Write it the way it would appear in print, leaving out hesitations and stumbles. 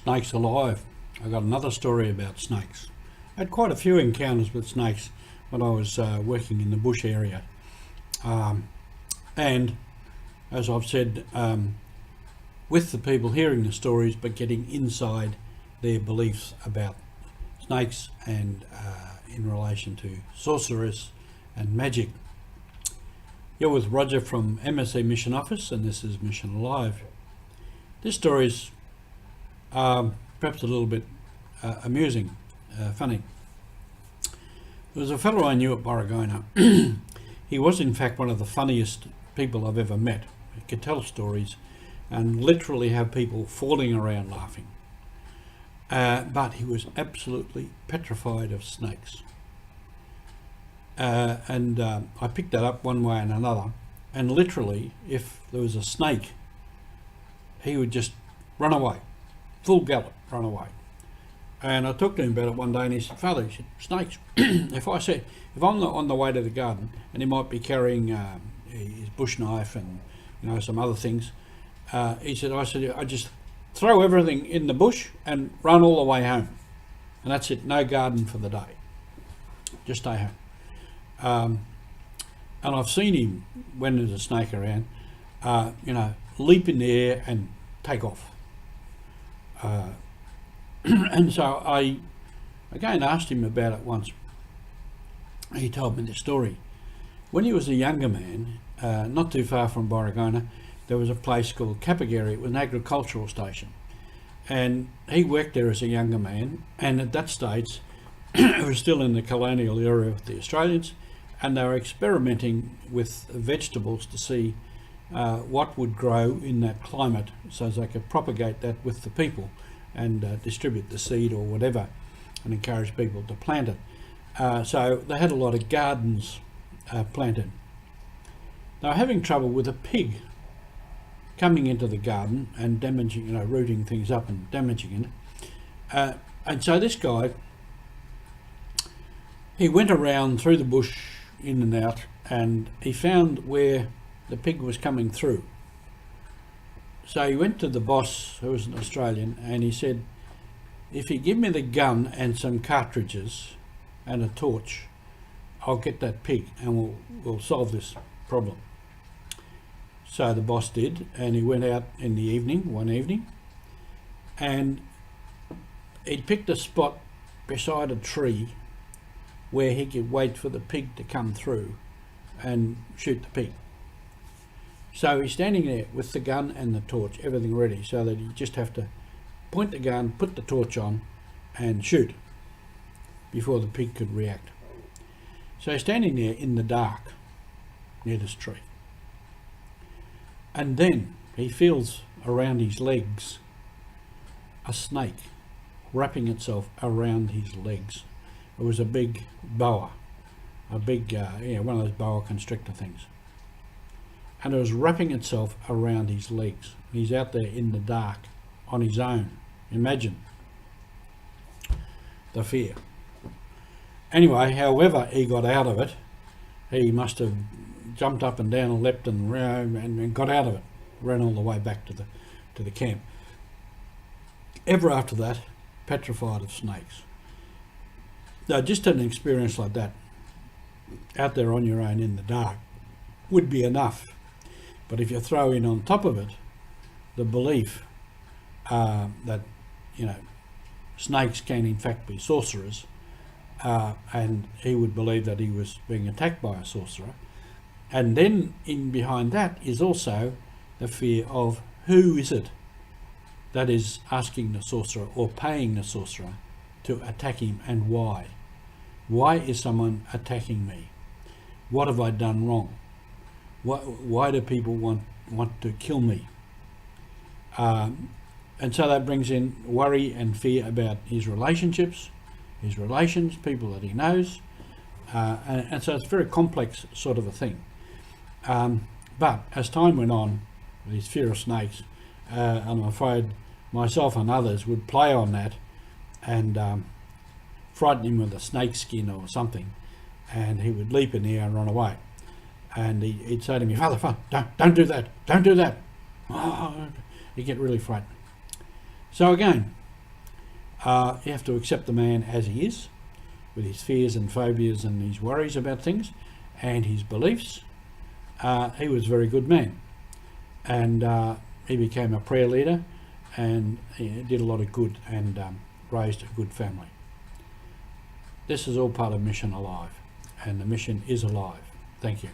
Snakes alive. I got another story about snakes. I had quite a few encounters with snakes when I was working in the bush area. And as I've said, with the people hearing the stories but getting inside their beliefs about snakes and in relation to sorcerers and magic. You're with Roger from MSC Mission Office, and this is Mission Alive. This story is perhaps a little bit amusing, funny. There was a fellow I knew at Borragona. He was in fact one of the funniest people I've ever met. He could tell stories and literally have people falling around laughing. But he was absolutely petrified of snakes. And I picked that up one way and another. And literally, if there was a snake, he would just run away, full gallop, run away. And I talked to him about it one day, and he said, "Father," he said, "snakes." If I'm on the way to the garden, and he might be carrying his bush knife and some other things, I said, I just throw everything in the bush and run all the way home, and that's it. No garden for the day. Just stay home. And I've seen him when there's a snake around, leap in the air and take off. And so I again asked him about it once. He told me the story. When he was a younger man, not too far from Borragona, there was a place called Capagary. It was an agricultural station. And he worked there as a younger man, and at that stage, it was still in the colonial era of the Australians, and they were experimenting with vegetables to see what would grow in that climate so as they could propagate that with the people and distribute the seed or whatever and encourage people to plant it. So they had a lot of gardens planted. They were having trouble with a pig coming into the garden and damaging, rooting things up and damaging it. And so this guy, he went around through the bush in and out, and he found where the pig was coming through. So he went to the boss, who was an Australian, and he said, "If you give me the gun and some cartridges and a torch, I'll get that pig and we'll solve this problem." So the boss did, and he went out in the evening, one evening, and he picked a spot beside a tree where he could wait for the pig to come through and shoot the pig. So he's standing there with the gun and the torch, everything ready, so that you just have to point the gun, put the torch on, and shoot before the pig could react. So he's standing there in the dark near this tree. And then he feels around his legs a snake wrapping itself around his legs. It was a big boa, one of those boa constrictor things. And it was wrapping itself around his legs. He's out there in the dark on his own. Imagine the fear. Anyway, however he got out of it, he must have jumped up and down and leapt and ran and got out of it, ran all the way back to the camp. Ever after that, petrified of snakes. Now, just an experience like that, out there on your own in the dark, would be enough. But if you throw in on top of it the belief that snakes can in fact be sorcerers, and he would believe that he was being attacked by a sorcerer, and then in behind that is also the fear of who is it that is asking the sorcerer or paying the sorcerer to attack him, and why? Why is someone attacking me? What have I done wrong? Why do people want to kill me? And so that brings in worry and fear about his relationships, his relations, people that he knows. And so it's a very complex sort of a thing. But as time went on, with his fear of snakes, and I'm afraid myself and others would play on that and frighten him with a snake skin or something, and he would leap in the air and run away. And he'd say to me, Father, don't do that, don't do that. Oh, he'd get really frightened. So again, You have to accept the man as he is, with his fears and phobias and his worries about things and his beliefs. He was a very good man, and he became a prayer leader, and he did a lot of good, and raised a good family. This is all part of Mission Alive, and the mission is alive. Thank you.